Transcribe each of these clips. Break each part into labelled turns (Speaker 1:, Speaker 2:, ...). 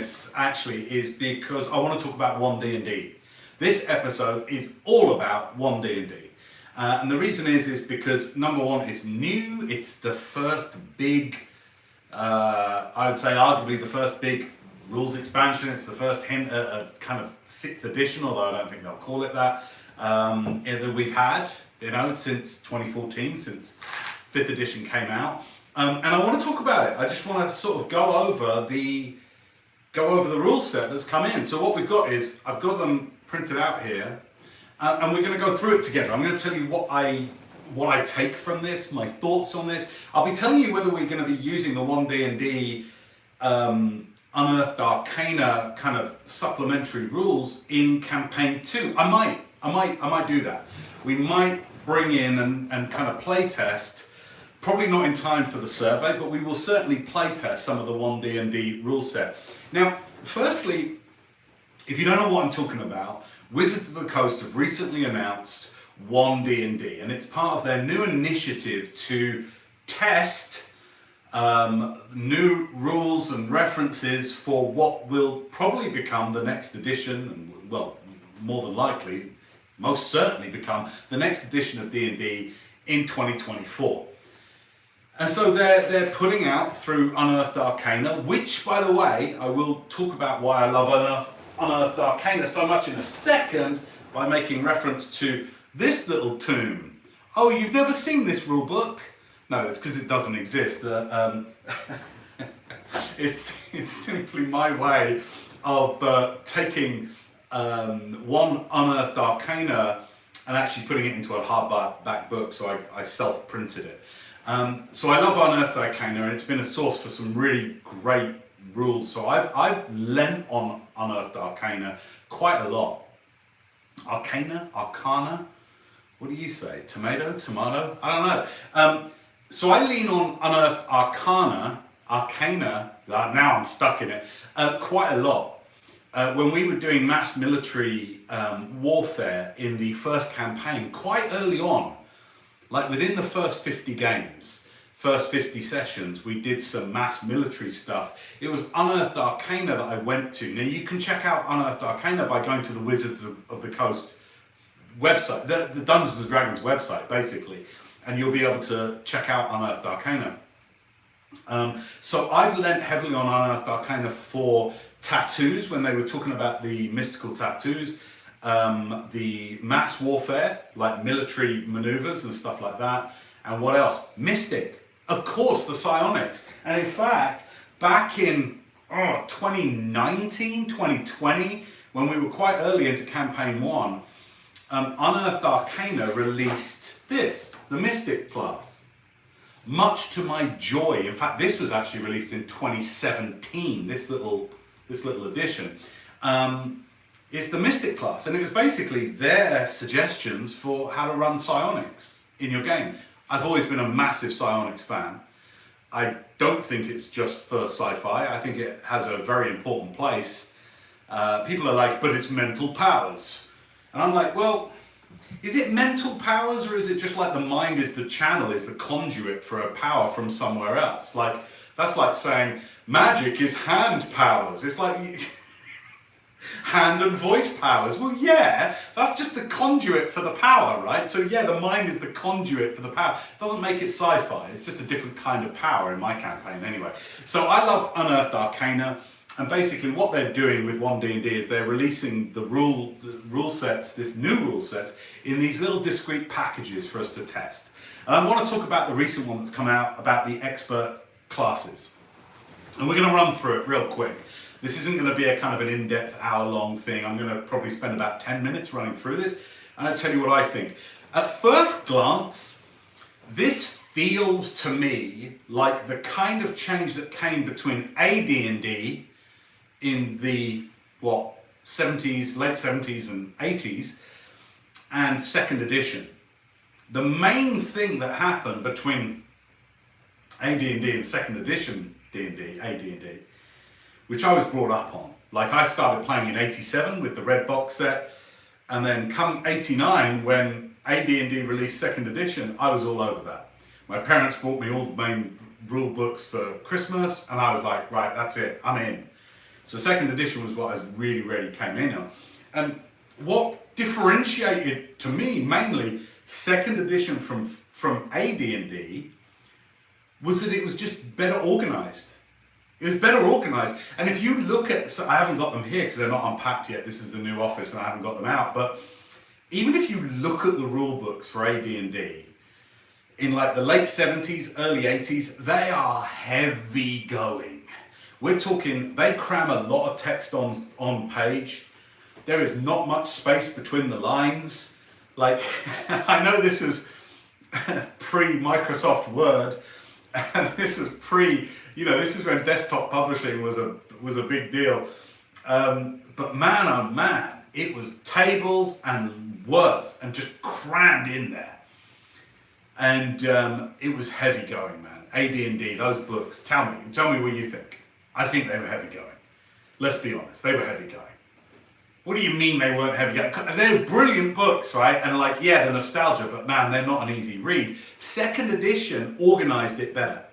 Speaker 1: this actually is because I want to talk about One D&D. This episode is all about One D&D. And the reason is because number one, it's new. It's the first big, I would say arguably the first big rules expansion. It's the first kind of 6th edition, although I don't think they'll call it that, that we've had, since 2014, since 5th edition came out. And I want to talk about it. I just want to sort of go over the rule set that's come in. So what we've got is, I've got them printed out here, and we're going to go through it together. I'm going to tell you what I take from this, my thoughts on this. I'll be telling you whether we're going to be using the One D&D Unearthed Arcana kind of supplementary rules in campaign 2. I might do that. We might bring in and kind of play test. Probably not in time for the survey, but we will certainly play test some of the One D&D rule set. Now, firstly, if you don't know what I'm talking about, Wizards of the Coast have recently announced One D&D, and it's part of their new initiative to test new rules and references for what will probably become the next edition, and well, more than likely, most certainly become the next edition of D&D in 2024. And so they're putting out through Unearthed Arcana, which, by the way, I will talk about why I love Unearthed Arcana so much in a second by making reference to this little tome. Oh, you've never seen this rule book? No, it's because it doesn't exist. It's simply my way of taking one Unearthed Arcana and actually putting it into a hardback book, so I self-printed it. So I love Unearthed Arcana, and it's been a source for some really great rules. So I've lent on Unearthed Arcana quite a lot. Arcana? What do you say? Tomato? I don't know. So I lean on Unearthed Arcana, now I'm stuck in it, quite a lot. When we were doing mass military warfare in the first campaign, quite early on, like within the first 50 games, first 50 sessions, we did some mass military stuff. It was Unearthed Arcana that I went to. Now you can check out Unearthed Arcana by going to the Wizards of the Coast website, the Dungeons and Dragons website, basically, and you'll be able to check out Unearthed Arcana. So I've lent heavily on Unearthed Arcana for tattoos, when they were talking about the mystical tattoos. The mass warfare, like military maneuvers and stuff like that. And what else? Mystic. Of course, the psionics. And in fact, back in 2019, 2020, when we were quite early into campaign 1, Unearthed Arcana released this, the Mystic Plus. Much to my joy. In fact, this was actually released in 2017, this little edition. It's the Mystic Plus, and it was basically their suggestions for how to run psionics in your game. I've always been a massive psionics fan. I don't think it's just for sci-fi. I think it has a very important place. People are like, but it's mental powers. And I'm like, well, is it mental powers, or is it just like the mind is the channel, is the conduit for a power from somewhere else? Like, that's like saying magic is hand powers. It's like hand and voice powers. Well, yeah, that's just the conduit for the power, right? So yeah, the mind is the conduit for the power. It doesn't make it sci-fi. It's just a different kind of power in my campaign anyway. So I love Unearthed Arcana, and basically what they're doing with One D&D is they're releasing the rule sets, this new rule sets, in these little discrete packages for us to test. And I want to talk about the recent one that's come out about the expert classes. And we're going to run through it real quick. This isn't going to be a kind of an in-depth hour-long thing. I'm going to probably spend about 10 minutes running through this, and I'll tell you what I think. At first glance, this feels to me like the kind of change that came between AD&D in the, 70s, late 70s and 80s, and 2nd edition. The main thing that happened between AD&D and 2nd edition D&D, AD&D, which I was brought up on. Like, I started playing in 87 with the red box set, and then come 89, when AD&D released 2nd edition, I was all over that. My parents bought me all the main rule books for Christmas, and I was like, right, that's it, I'm in. So second edition was what I really came in on. And what differentiated to me mainly second edition from AD&D was that it was just better organized. It was better organized. And if you look at, so I haven't got them here because they're not unpacked yet. This is the new office and I haven't got them out. But even if you look at the rule books for AD&D, in like the late 70s, early 80s, they are heavy going. We're talking, they cram a lot of text on page. There is not much space between the lines. Like, I know this is pre-Microsoft Word. This was this is when desktop publishing was a big deal. But man, oh man, it was tables and words and just crammed in there. And it was heavy going, man. AD&D, those books, tell me what you think. I think they were heavy going. Let's be honest, they were heavy going. What do you mean they weren't heavy going? They're brilliant books, right? And like, yeah, the nostalgia, but man, they're not an easy read. Second edition organized it better.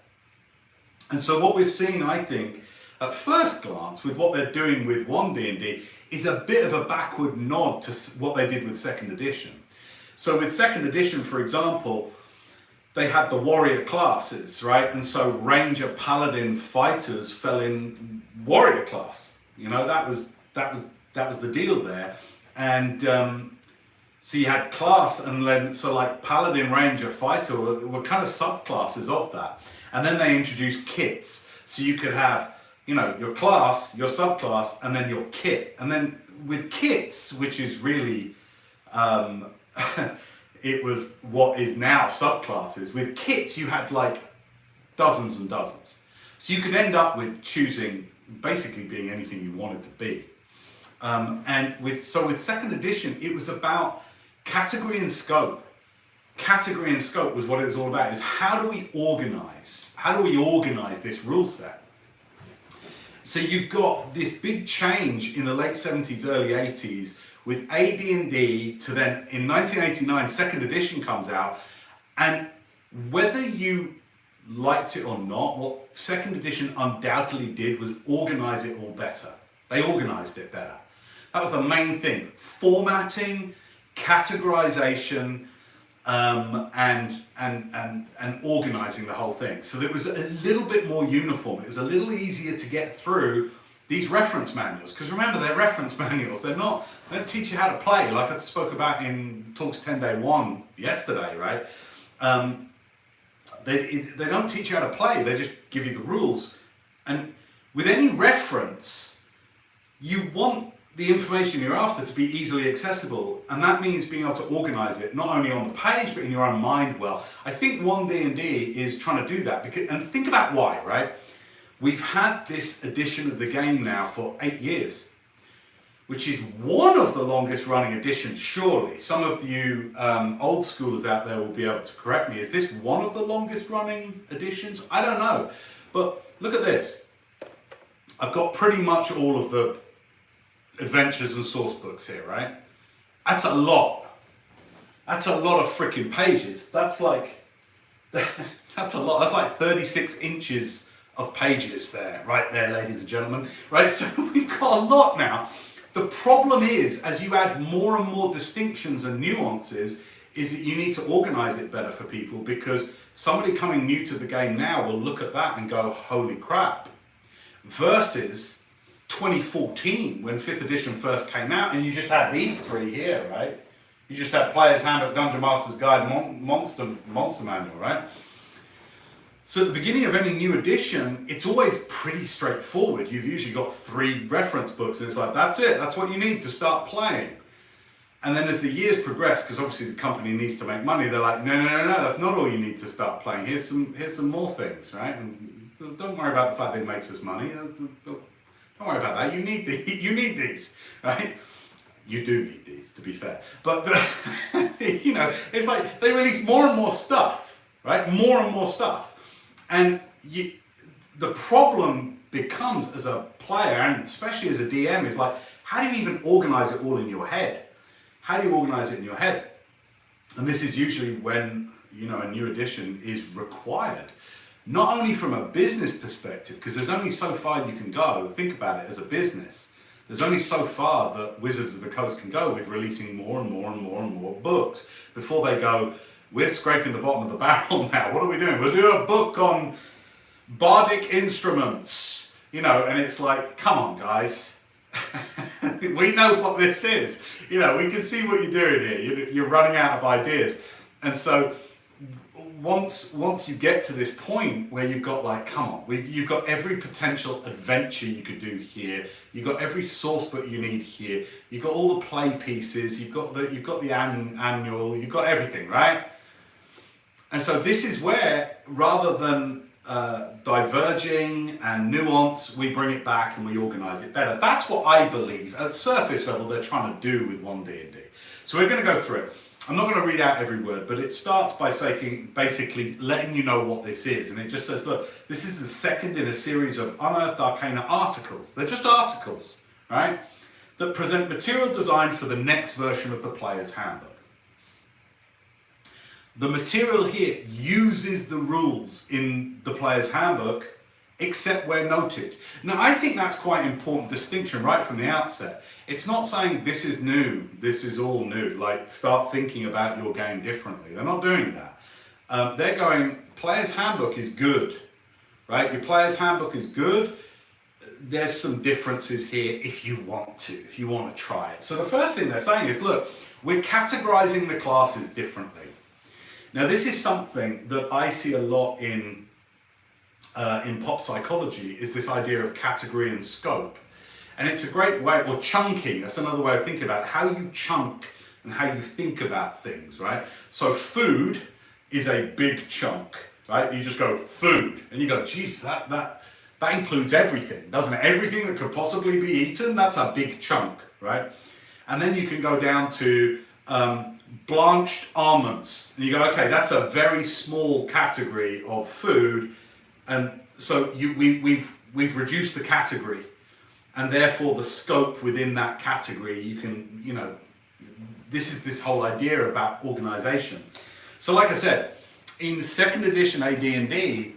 Speaker 1: And so what we're seeing, I think, at first glance, with what they're doing with One D&D, is a bit of a backward nod to what they did with second edition. So with second edition, for example, they had the warrior classes, right? And so ranger, paladin, fighters fell in warrior class. That was the deal there. And so you had class, and then so like paladin, ranger, fighter were kind of subclasses of that. And then they introduced kits, so you could have your class, your subclass, and then your kit. And then with kits, which is really it was what is now subclasses. With kits, you had like dozens and dozens. So you could end up with choosing basically being anything you wanted to be. And with second edition, it was about category and scope. Category and scope was what it was all about, is how do we organize this rule set? So you've got this big change in the late 70s, early 80s with AD&D to then in 1989, second edition comes out. And whether you liked it or not, what second edition undoubtedly did was organize it all better. They organized it better. That was the main thing. Formatting, categorization, and organizing the whole thing. So it was a little bit more uniform. It was a little easier to get through these reference manuals. Because remember, they're reference manuals. They don't teach you how to play, like I spoke about in Talks Tenday 1 yesterday, right? They don't teach you how to play. They just give you the rules. And with any reference, you want the information you're after to be easily accessible, and that means being able to organize it not only on the page but in your own mind well. I think One D&D is trying to do that, and think about why, right? We've had this edition of the game now for 8 years, which is one of the longest running editions, surely. Some of you old schoolers out there will be able to correct me. Is this one of the longest running editions? I don't know, but look at this. I've got pretty much all of the adventures and source books here, right? That's a lot. That's a lot of freaking pages. That's like, that's a lot. That's like 36 inches of pages there, right there, ladies and gentlemen, right? So we've got a lot now. The problem is, as you add more and more distinctions and nuances, is that you need to organize it better for people, because somebody coming new to the game now will look at that and go, holy crap. Versus 2014, when 5th edition first came out, and you just had these three here, right? You just had Player's Handbook, Dungeon Master's Guide, Monster Manual, right? So at the beginning of any new edition, it's always pretty straightforward. You've usually got 3 reference books, and it's like, that's it, that's what you need to start playing. And then as the years progress, because obviously the company needs to make money, they're like, no, that's not all you need to start playing. Here's some more things, right? And don't worry about the fact that it makes us money. Don't worry about that. You need these, right? You do need these, to be fair. But it's like they release more and more stuff, right? More and more stuff. And the problem becomes, as a player, and especially as a DM, is like, how do you even organize it all in your head? How do you organize it in your head? And this is usually when, a new edition is required. not only from a business perspective, because there's only so far you can go, think about it as a business. There's only so far that Wizards of the Coast can go with releasing more and more and more and more books before they go, we're scraping the bottom of the barrel now. What are we doing? We'll do a book on bardic instruments, you know, and it's like, come on, guys. We know what this is. You know, we can see what you're doing here. You're running out of ideas. And so once you get to this point where you've got like, come on, you've got every potential adventure you could do here. You've got every source book you need here. You've got all the play pieces. You've got the annual. You've got everything, right? And so this is where, rather than diverging and nuance, we bring it back and we organize it better. That's what I believe at surface level they're trying to do with One D&D. So we're going to go through it. I'm not going to read out every word, but it starts by saying, basically letting you know what this is. And it just says, look, this is the second in a series of Unearthed Arcana articles. They're just articles, right? That present material designed for the next version of the Player's Handbook. The material here uses the rules in the Player's Handbook, except where noted. Now, I think that's quite an important distinction right from the outset. It's not saying this is new, this is all new, like start thinking about your game differently. They're not doing that. They're going, Player's Handbook is good, right? Your Player's Handbook is good. There's some differences here if you want to try it. So the first thing they're saying is, look, we're categorizing the classes differently. Now, this is something that I see a lot in pop psychology, is this idea of category and scope. And it's a great way, or chunking, that's another way of thinking about it, how you chunk and how you think about things, right? So food is a big chunk, right? You just go, food, and you go, geez, that includes everything, doesn't it? Everything that could possibly be eaten, that's a big chunk, right? And then you can go down to blanched almonds, and you go, okay, that's a very small category of food, and so we've reduced the category, and therefore the scope within that category, you can, you know, this is this whole idea about organization. So like I said, in the second edition AD&D,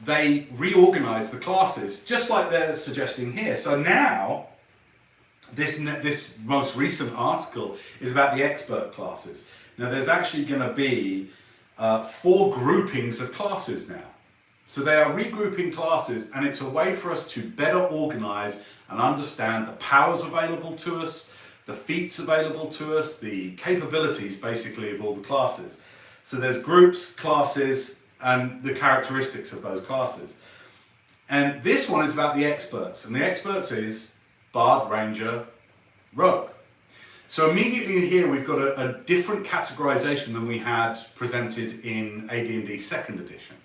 Speaker 1: they reorganized the classes, just like they're suggesting here. So now, this most recent article is about the expert classes. Now there's actually going to be 4 groupings of classes now. So they are regrouping classes, and it's a way for us to better organize and understand the powers available to us, the feats available to us, the capabilities basically of all the classes. So there's groups, classes, and the characteristics of those classes. And this one is about the experts, and the experts is Bard, Ranger, Rogue. So immediately here we've got a different categorization than we had presented in AD&D 2nd edition,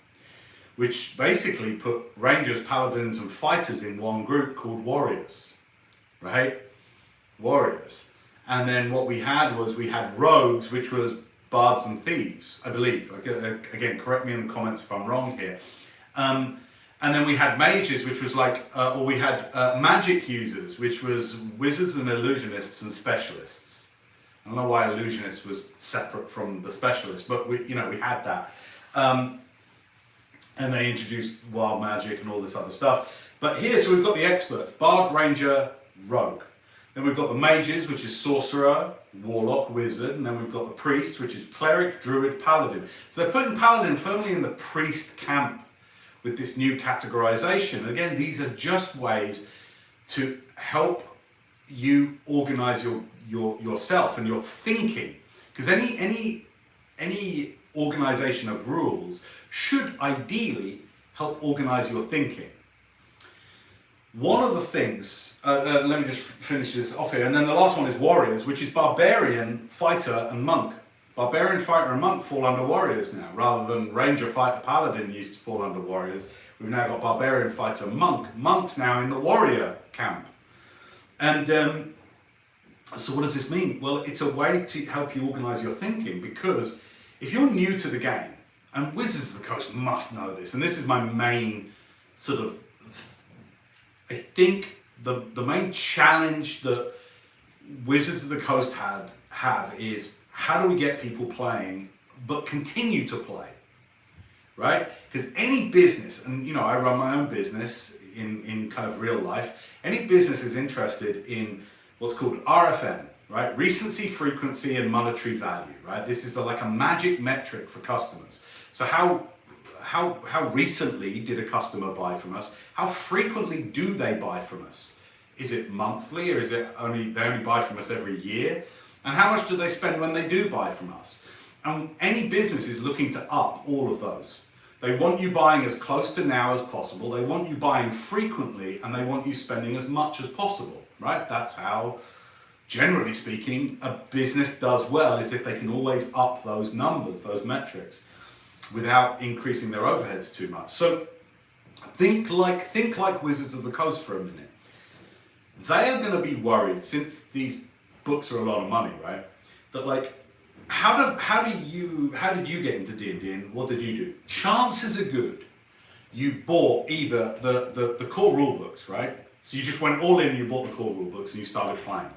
Speaker 1: which basically put Rangers, Paladins and Fighters in one group called Warriors, right? Warriors. And then what we had Rogues, which was Bards and Thieves, I believe. Again, correct me in the comments if I'm wrong here. And then we had Mages, which was like, or we had Magic Users, which was Wizards and Illusionists and Specialists. I don't know why Illusionists was separate from the Specialists, but we had that. And they introduced Wild Magic and all this other stuff. But here, so we've got the experts, Bard, Ranger, Rogue. Then we've got the Mages, which is Sorcerer, Warlock, Wizard, and then we've got the Priest, which is Cleric, Druid, Paladin. So they're putting Paladin firmly in the Priest camp with this new categorization. And again, these are just ways to help you organize yourself and your thinking. Because any organization of rules should ideally help organize your thinking. One of the things, let me just finish this off here, and then the last one is Warriors, which is Barbarian, Fighter and Monk. Barbarian, Fighter and Monk fall under Warriors now, rather than Ranger, Fighter, Paladin used to fall under Warriors. We've now got Barbarian, Fighter, Monk. Monk's now in the Warrior camp. And so what does this mean? Well, it's a way to help you organize your thinking, because if you're new to the game, and Wizards of the Coast must know this, and this is my main sort of, I think the main challenge that Wizards of the Coast have is, how do we get people playing but continue to play, right? Because any business, and you know, I run my own business in kind of real life, any business is interested in what's called RFM, right? Recency, frequency, and monetary value, right? This is like a magic metric for customers. So how recently did a customer buy from us? How frequently do they buy from us? Is it monthly, or is it they only buy from us every year? And how much do they spend when they do buy from us? And any business is looking to up all of those. They want you buying as close to now as possible. They want you buying frequently, and they want you spending as much as possible, right? That's how, generally speaking, a business does well, is if they can always up those numbers, those metrics, without increasing their overheads too much. So think like Wizards of the Coast for a minute. They are going to be worried, since these books are a lot of money, right? That like, how did you get into D&D, and what did you do? Chances are good you bought either the core rule books, right? So you just went all in, you bought the core rule books, and you started playing.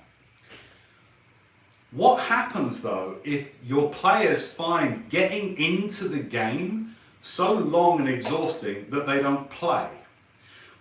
Speaker 1: What happens though if your players find getting into the game so long and exhausting that they don't play?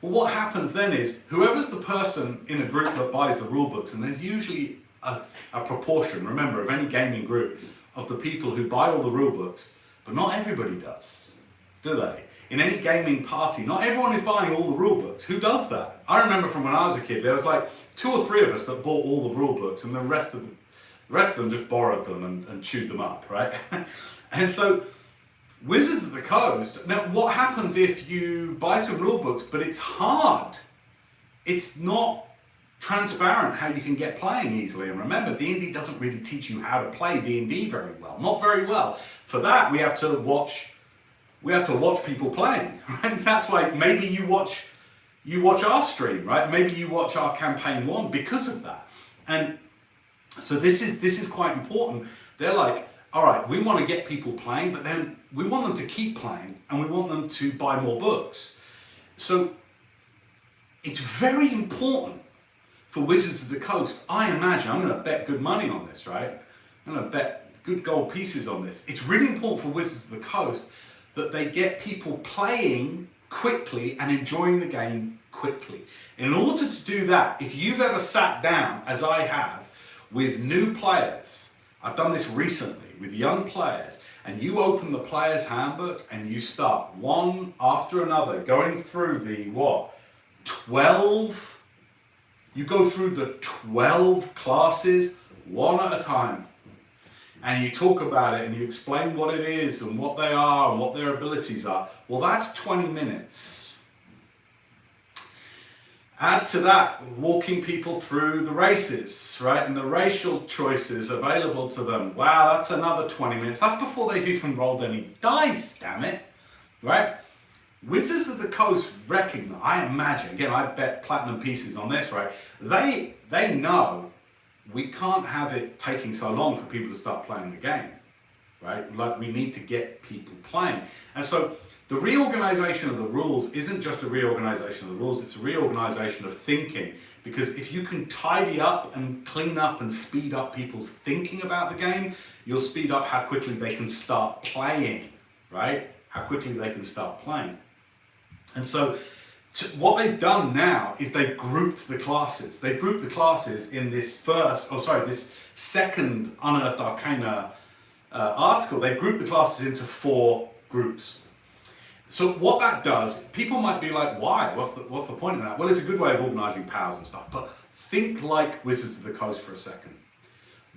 Speaker 1: Well, what happens then is, whoever's the person in a group that buys the rule books, and there's usually a proportion, remember, of any gaming group, of the people who buy all the rule books, but not everybody does, do they? In any gaming party, not everyone is buying all the rule books. Who does that? I remember from when I was a kid, there was like 2 or 3 of us that bought all the rule books, and the rest of them just borrowed them and chewed them up, right? And so, Wizards of the Coast, now what happens if you buy some rule books, but it's hard? It's not transparent how you can get playing easily. And remember, D&D doesn't really teach you how to play D&D very well, not very well. For that, we have to watch people playing, right? That's why maybe you watch our stream, right? Maybe you watch our campaign 1 because of that. And so this is quite important. They're like, all right, we want to get people playing, but then we want them to keep playing, and we want them to buy more books. So it's very important for Wizards of the Coast. I imagine, I'm going to bet good money on this, right? I'm going to bet good gold pieces on this. It's really important for Wizards of the Coast that they get people playing quickly and enjoying the game quickly. In order to do that, if you've ever sat down, as I have, with new players, I've done this recently with young players, and you open the player's handbook and you start one after another going through the 12, you go through the 12 classes one at a time, and you talk about it and you explain what it is and what they are and what their abilities are. Well, that's 20 minutes. Add to that walking people through the races, right? And the racial choices available to them. Wow, that's another 20 minutes. That's before they've even rolled any dice, damn it, right? Wizards of the Coast recognize, I imagine, again, I bet platinum pieces on this, right? They know we can't have it taking so long for people to start playing the game, right? Like, we need to get people playing. And so the reorganization of the rules isn't just a reorganization of the rules, it's a reorganization of thinking. Because if you can tidy up and clean up and speed up people's thinking about the game, you'll speed up how quickly they can start playing, right? How quickly they can start playing. And so what they've done now is they've grouped the classes. They've grouped the classes in this second Unearthed Arcana article. They've grouped the classes into 4 groups. So what that does, people might be like, why? What's the point of that? Well, it's a good way of organizing powers and stuff, but think like Wizards of the Coast for a second.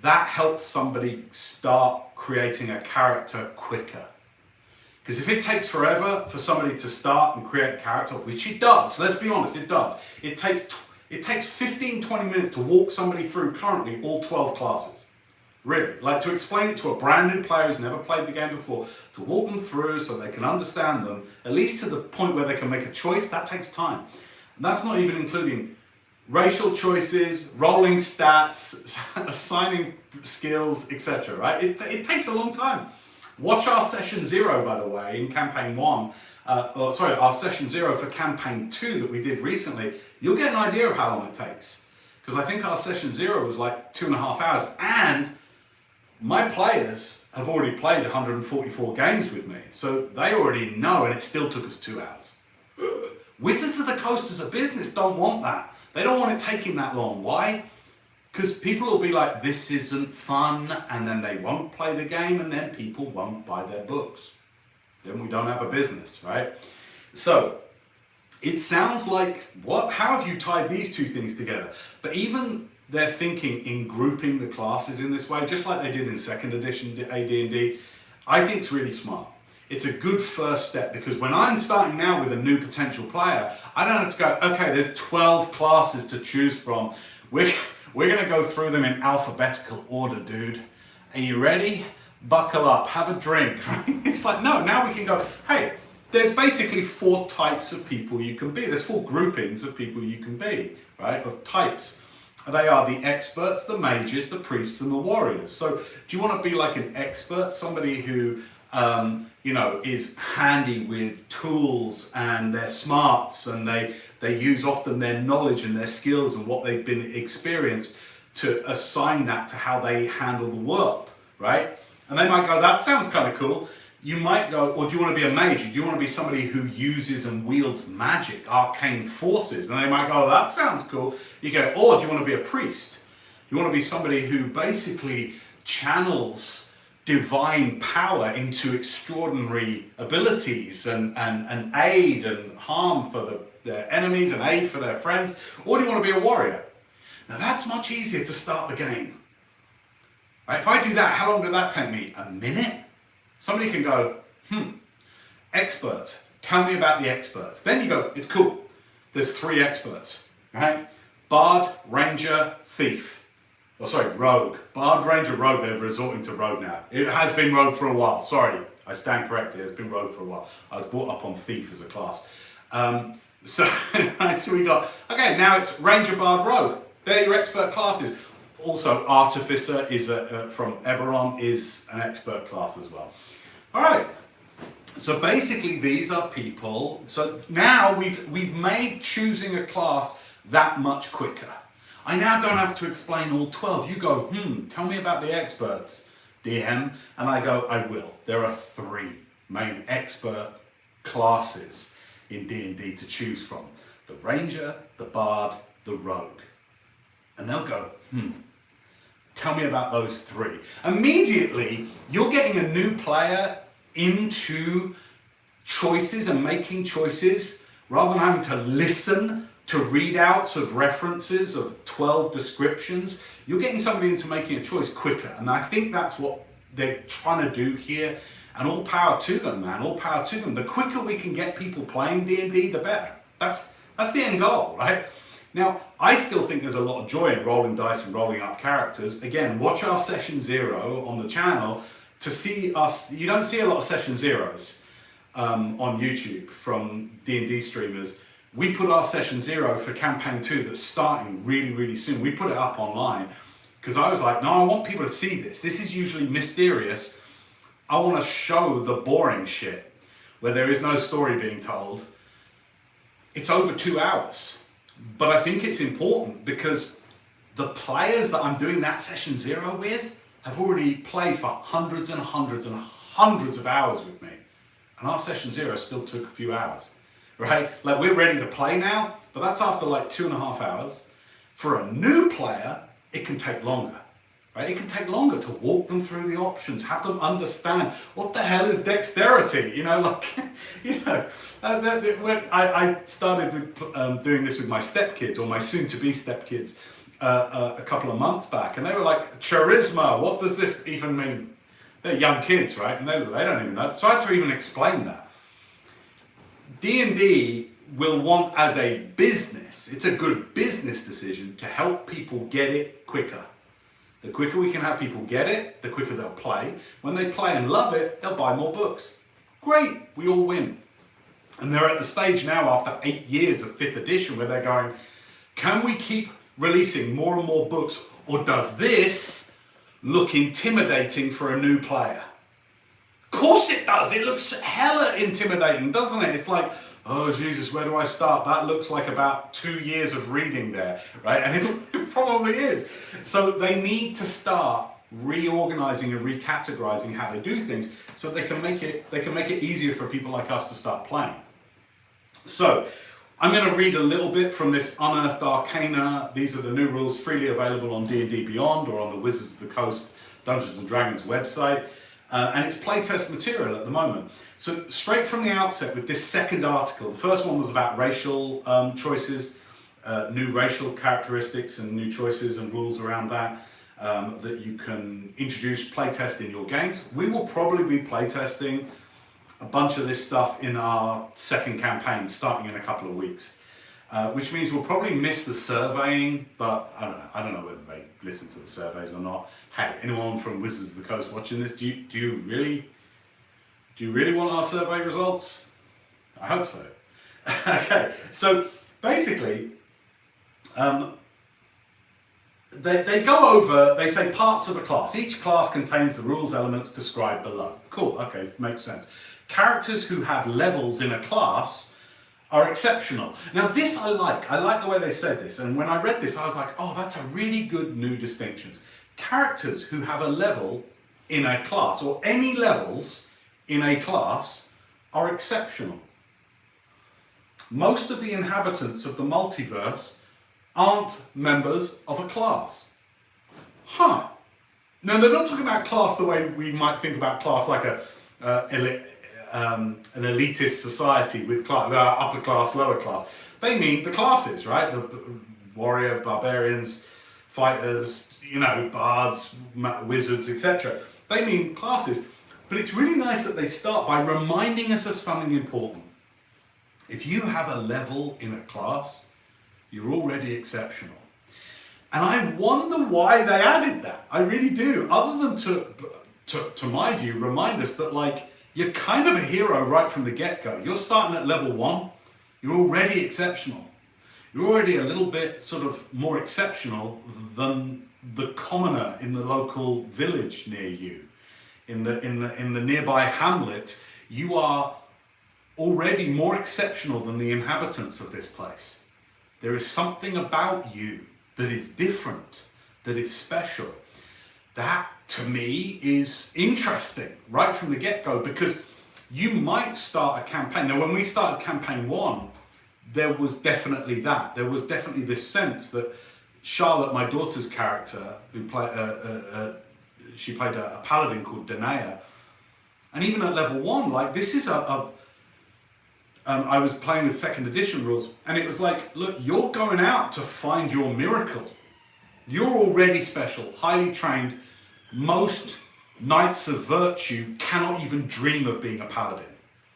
Speaker 1: That helps somebody start creating a character quicker. Because if it takes forever for somebody to start and create a character, which it does, let's be honest, it does. It takes 15, 20 minutes to walk somebody through currently all 12 classes. Really, like to explain it to a brand new player who's never played the game before, to walk them through so they can understand them, at least to the point where they can make a choice, that takes time. And that's not even including racial choices, rolling stats, assigning skills, etc. Right? It takes a long time. Watch our session 0, by the way, in campaign 1, our session 0 for campaign 2 that we did recently. You'll get an idea of how long it takes. Because I think our session 0 was like 2.5 hours, and my players have already played 144 games with me, so they already know, and it still took us 2 hours. Wizards of the Coast as a business don't want that. They don't want it taking that long. Why? Because people will be like, this isn't fun, and then they won't play the game, and then people won't buy their books. Then we don't have a business, right? So, it sounds like, what? How have you tied these two things together? But even they're thinking in grouping the classes in this way, just like they did in second edition AD&D, I think it's really smart. It's a good first step, because when I'm starting now with a new potential player, I don't have to go, okay, there's 12 classes to choose from. We're going to go through them in alphabetical order, dude. Are you ready? Buckle up, have a drink, right? It's like, no, now we can go, hey, there's basically 4 types of people you can be. There's 4 groupings of people you can be, right? Of types. They are the experts, the mages, the priests, and the warriors. So do you want to be like an expert, somebody who is handy with tools and their smarts, and they use often their knowledge and their skills and what they've been experienced to assign that to how they handle the world, right? And they might go, that sounds kind of cool. You might go, or do you want to be a mage? Do you want to be somebody who uses and wields magic, arcane forces? And they might go, that sounds cool. You go, or do you want to be a priest? You want to be somebody who basically channels divine power into extraordinary abilities and aid and harm for their enemies and aid for their friends? Or do you want to be a warrior? Now that's much easier to start the game. Right? If I do that, how long did that take me? A minute? Somebody can go, experts, tell me about the experts. Then you go, it's cool. There's 3 experts, right? Bard, ranger, thief. Oh, sorry, rogue. Bard, ranger, rogue. They're resorting to rogue now. It has been rogue for a while. Sorry, I stand corrected. It's been rogue for a while. I was brought up on thief as a class. So we got, okay, now it's ranger, bard, rogue. They're your expert classes. Also, artificer is from Eberron is an expert class as well. All right. So basically, these are people. So now we've made choosing a class that much quicker. I now don't have to explain all 12. You go, tell me about the experts, DM, and I go, I will. There are 3 main expert classes in D&D to choose from: the ranger, the bard, the rogue. And they'll go, tell me about those 3. Immediately, you're getting a new player into choices and making choices rather than having to listen to readouts of references of 12 descriptions. You're getting somebody into making a choice quicker. And I think that's what they're trying to do here. And all power to them, man. All power to them. The quicker we can get people playing D&D, the better. That's the end goal, right? Now, I still think there's a lot of joy in rolling dice and rolling up characters. Again, watch our Session 0 on the channel to see us. You don't see a lot of Session 0s on YouTube from D&D streamers. We put our Session 0 for Campaign 2 that's starting really, really soon. We put it up online because I was like, no, I want people to see this. This is usually mysterious. I want to show the boring shit where there is no story being told. It's over 2 hours. But I think it's important because the players that I'm doing that Session 0 with have already played for hundreds and hundreds and hundreds of hours with me. And our Session 0 still took a few hours, right? Like, we're ready to play now, but that's after like 2.5 hours. For a new player, it can take longer, right? It can take longer to walk them through the options, have them understand what the hell is dexterity, when I started with doing this with my stepkids, or my soon-to-be stepkids, a couple of months back, and they were like, charisma, what does this even mean? They're young kids, right? And they don't even know. So I had to even explain that. D&D will want, as a business, it's a good business decision to help people get it quicker. The quicker we can have people get it, the quicker they'll play. When they play and love it, they'll buy more books. Great, we all win. And they're at the stage now after 8 years of 5th edition where they're going, can we keep releasing more and more books, or does this look intimidating for a new player? Of course it does. It looks hella intimidating, doesn't it? It's like, oh Jesus, where do I start? That looks like about 2 years of reading there, right? And it probably is. So they need to start reorganizing and recategorizing how they do things so they can make it easier for people like us to start playing. So I'm going to read a little bit from this Unearthed Arcana. These are the new rules freely available on D&D Beyond or on the Wizards of the Coast Dungeons & Dragons website. And it's playtest material at the moment. So straight from the outset with this second article, the first one was about racial choices, new racial characteristics and new choices and rules around that that you can introduce playtest in your games. We will probably be playtesting a bunch of this stuff in our second campaign starting in a couple of weeks, which means we'll probably miss the surveying, but I don't know whether they listen to the surveys or not. Hey, anyone from Wizards of the Coast watching this, do you really want our survey results? I hope so. Okay, so basically, they go over, they say parts of a class. Each class contains the rules elements described below. Cool, okay, makes sense. Characters who have levels in a class are exceptional. Now this I like the way they said this, and when I read this I was like, oh, that's a really good new distinction. Characters who have a level in a class, or any levels in a class, are exceptional. Most of the inhabitants of the multiverse aren't members of a class. Huh. Now they're not talking about class the way we might think about class, like an elitist society with upper class, lower class. They mean the classes, right? The warrior, barbarians, fighters, bards, wizards, etc. They mean classes. But it's really nice that they start by reminding us of something important. If you have a level in a class, you're already exceptional. And I wonder why they added that. I really do. Other than to my view, remind us that you're kind of a hero right from the get-go. You're starting at level 1. You're already exceptional. You're already a little bit sort of more exceptional than the commoner in the local village near you. In the nearby hamlet, you are already more exceptional than the inhabitants of this place. There is something about you that is different, that is special. That, to me, is interesting right from the get-go, because you might start a campaign. Now, when we started campaign 1, there was definitely that. There was definitely this sense that Charlotte, my daughter's character, who she played a paladin called Danaea, and even at level 1, this is I was playing with second edition rules, and it was like, look, you're going out to find your miracle. You're already special, highly trained. Most knights of virtue cannot even dream of being a paladin.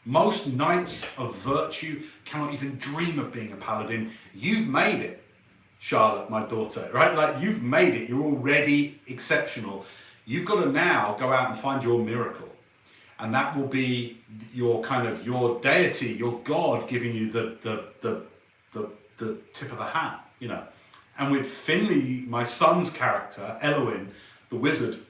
Speaker 1: Most knights of virtue cannot even dream of being a paladin. You've made it, Charlotte, my daughter, right? You've made it. You're already exceptional. You've got to now go out and find your miracle. And that will be your deity, your God giving you the tip of the hat, And with Finley, my son's character, Elwyn, the wizard,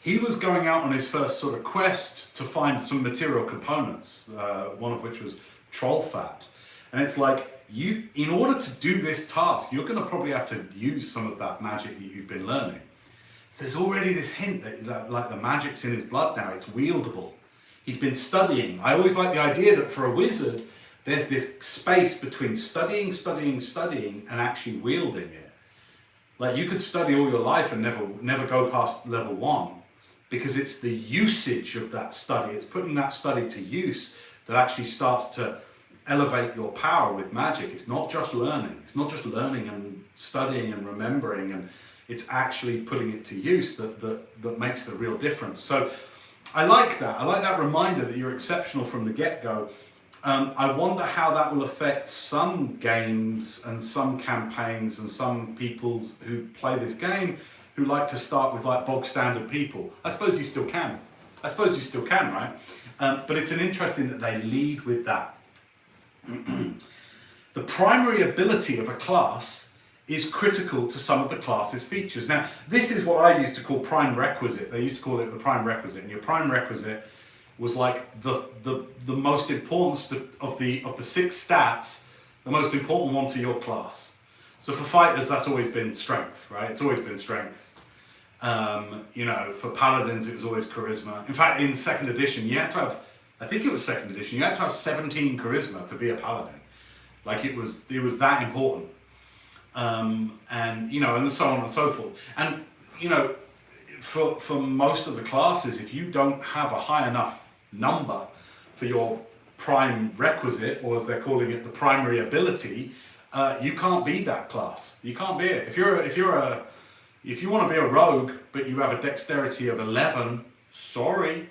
Speaker 1: he was going out on his first sort of quest to find some material components, one of which was troll fat. And it's like, in order to do this task, you're going to probably have to use some of that magic that you've been learning. There's already this hint that the magic's in his blood now, it's wieldable. He's been studying. I always like the idea that for a wizard, there's this space between studying, and actually wielding it. You could study all your life and never go past level 1, because it's the usage of that study, it's putting that study to use that actually starts to elevate your power with magic. It's not just learning. It's not just learning and studying and remembering, and it's actually putting it to use that makes the real difference. So I like that. I like that reminder that you're exceptional from the get-go. I wonder how that will affect some games and some campaigns and some people who play this game who like to start with bog standard people. I suppose you still can. Right? But it's interesting that they lead with that. The primary ability of a class is critical to some of the class's features. Now, this is what I used to call prime requisite. They used to call it the prime requisite, and your prime requisite was the most important of the 6 stats, the most important one to your class. So for fighters, that's always been strength, right? It's always been strength. You know, for paladins it was always charisma. In fact, in second edition, you had to have, I think it was second edition, you had to have 17 charisma to be a paladin. Like it was that important. And, you know, and so on and so forth. And, you know, for most of the classes, if you don't have a high enough number for your prime requisite, or as they're calling it, the primary ability, you can't be that class. You can't be it. If you want to be a rogue, but you have a dexterity of 11, sorry.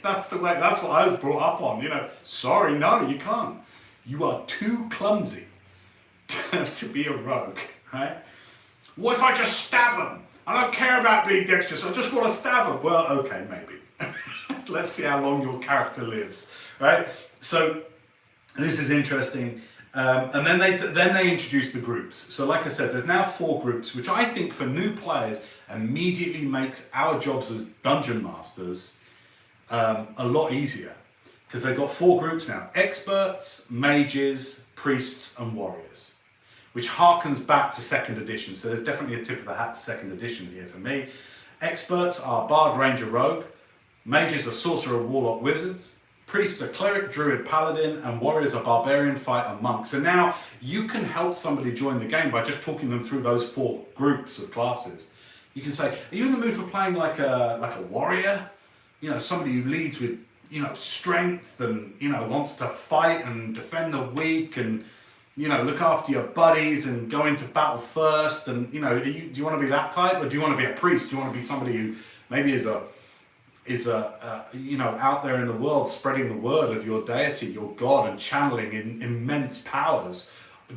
Speaker 1: That's the way. That's what I was brought up on. You know, sorry, no, you can't. You are too clumsy to be a rogue, right? What if I just stab them? I don't care about being dexterous. I just want to stab them. Well, okay, maybe. Let's see how long your character lives, right? So this is interesting. And then they introduce the groups. So like I said, there's now 4 groups, which I think for new players immediately makes our jobs as dungeon masters a lot easier. Because they've got 4 groups now: experts, mages, priests, and warriors, which harkens back to second edition. So there's definitely a tip of the hat to second edition here for me. Experts are bard, ranger, rogue. Mages are sorcerer, warlock, wizards. Priests are cleric, druid, paladin, and warriors are barbarian, fighter, monk. So now you can help somebody join the game by just talking them through those 4 groups of classes. You can say, are you in the mood for playing like a warrior? You know, somebody who leads with, you know, strength and, you know, wants to fight and defend the weak and, you know, look after your buddies and go into battle first. And, you know, do you want to be that type, or do you want to be a priest? Do you want to be somebody who maybe is you know, out there in the world spreading the word of your deity, your God, and channeling in immense powers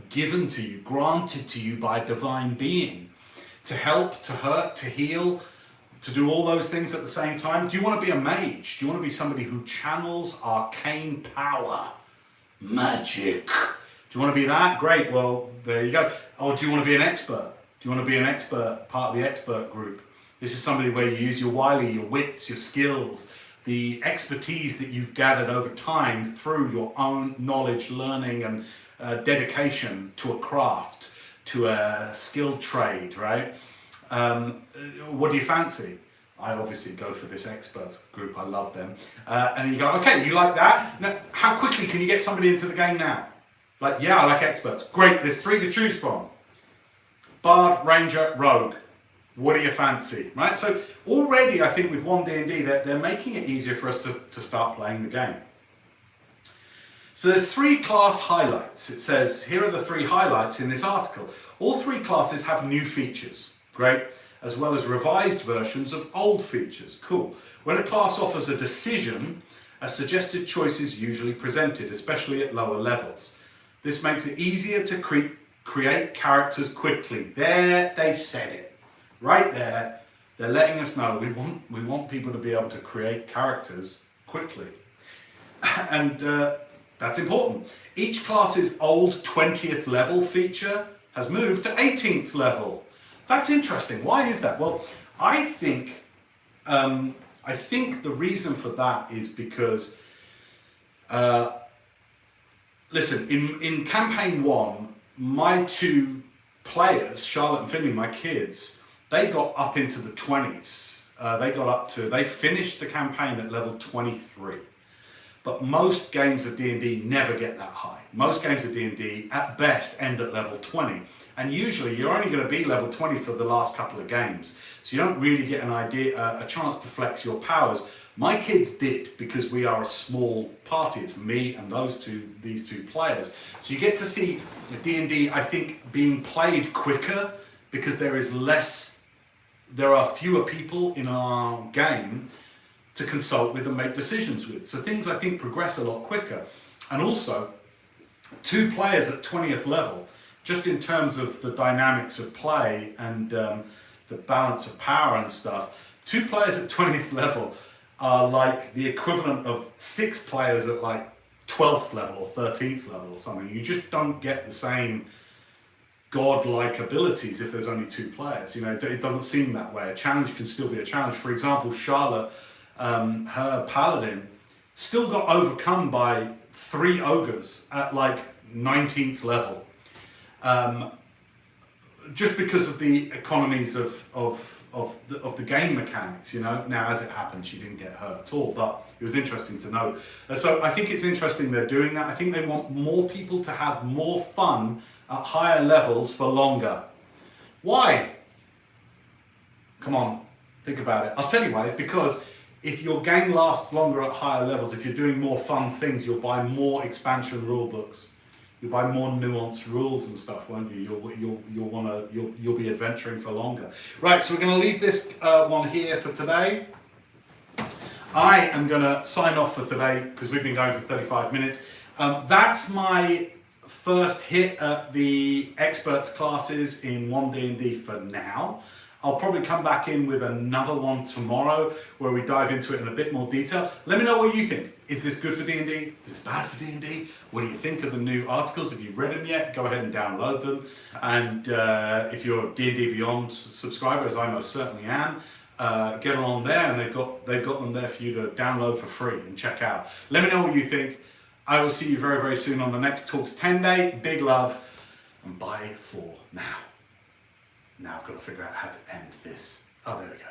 Speaker 1: given to you, granted to you by a divine being, to help, to hurt, to heal, to do all those things at the same time? Do you want to be a mage? Do you want to be somebody who channels arcane power, magic? Do you want to be that? Great, well, there you go. Or do you want to be an expert? Do you want to be an expert, part of the expert group? This is somebody where you use your wily, your wits, your skills, the expertise that you've gathered over time through your own knowledge, learning, and dedication to a craft, to a skilled trade, right? What do you fancy? I obviously go for this experts group. I love them. And you go, okay, you like that? Now, how quickly can you get somebody into the game now? Like, yeah, I like experts. Great, there's 3 to choose from. Bard, ranger, rogue. What do you fancy, right? So already I think with One D&D they're making it easier for us to start playing the game. So there's 3 class highlights. It says, here are the 3 highlights in this article. All 3 classes have new features, great, as well as revised versions of old features, cool. When a class offers a decision, a suggested choice is usually presented, especially at lower levels. This makes it easier to create characters quickly. There, they've said it. Right there, they're letting us know we want people to be able to create characters quickly. And that's important. Each class's old 20th level feature has moved to 18th level. That's interesting. Why is that? Well, I think the reason for that is because, listen, in campaign 1, my 2 players, Charlotte and Finley, my kids, they got up into the 20s. They finished the campaign at level 23. But most games of D&D never get that high. Most games of D&D at best end at level 20. And usually you're only going to be level 20 for the last couple of games. So you don't really get a chance to flex your powers. My kids did, because we are a small party. It's me and these two players. So you get to see D&D, I think, being played quicker because there are fewer people in our game to consult with and make decisions with. So things, I think, progress a lot quicker. And also, 2 players at 20th level, just in terms of the dynamics of play and the balance of power and stuff, 2 players at 20th level are like the equivalent of 6 players at like 12th level or 13th level or something. You just don't get the same godlike abilities if there's only 2 players. You know, it doesn't seem that way. A challenge can still be a challenge. For example, Charlotte, her paladin, still got overcome by 3 ogres at like 19th level, just because of the economies of the game mechanics, you know. Now, as it happened, she didn't get hurt at all, but it was interesting to know. So I think it's interesting they're doing that. I think they want more people to have more fun at higher levels for longer. Why? Come on, think about it. I'll tell you why. It's because if your game lasts longer at higher levels, if you're doing more fun things, you'll buy more expansion rule books. You'll buy more nuanced rules and stuff, won't you? You'll be adventuring for longer. Right, so we're going to leave this one here for today. I am going to sign off for today because we've been going for 35 minutes. That's my first hit at the experts classes in One D&D for now. I'll probably come back in with another one tomorrow where we dive into it in a bit more detail. Let me know what you think. Is this good for D&D? Is this bad for D&D? What do you think of the new articles? Have you read them yet? Go ahead and download them. And if you're a D&D Beyond subscriber, as I most certainly am, get along there, and they've got them there for you to download for free and check out. Let me know what you think. I will see you very, very soon on the next Talks Tenday. Big love, and bye for now. Now I've got to figure out how to end this. Oh, there we go.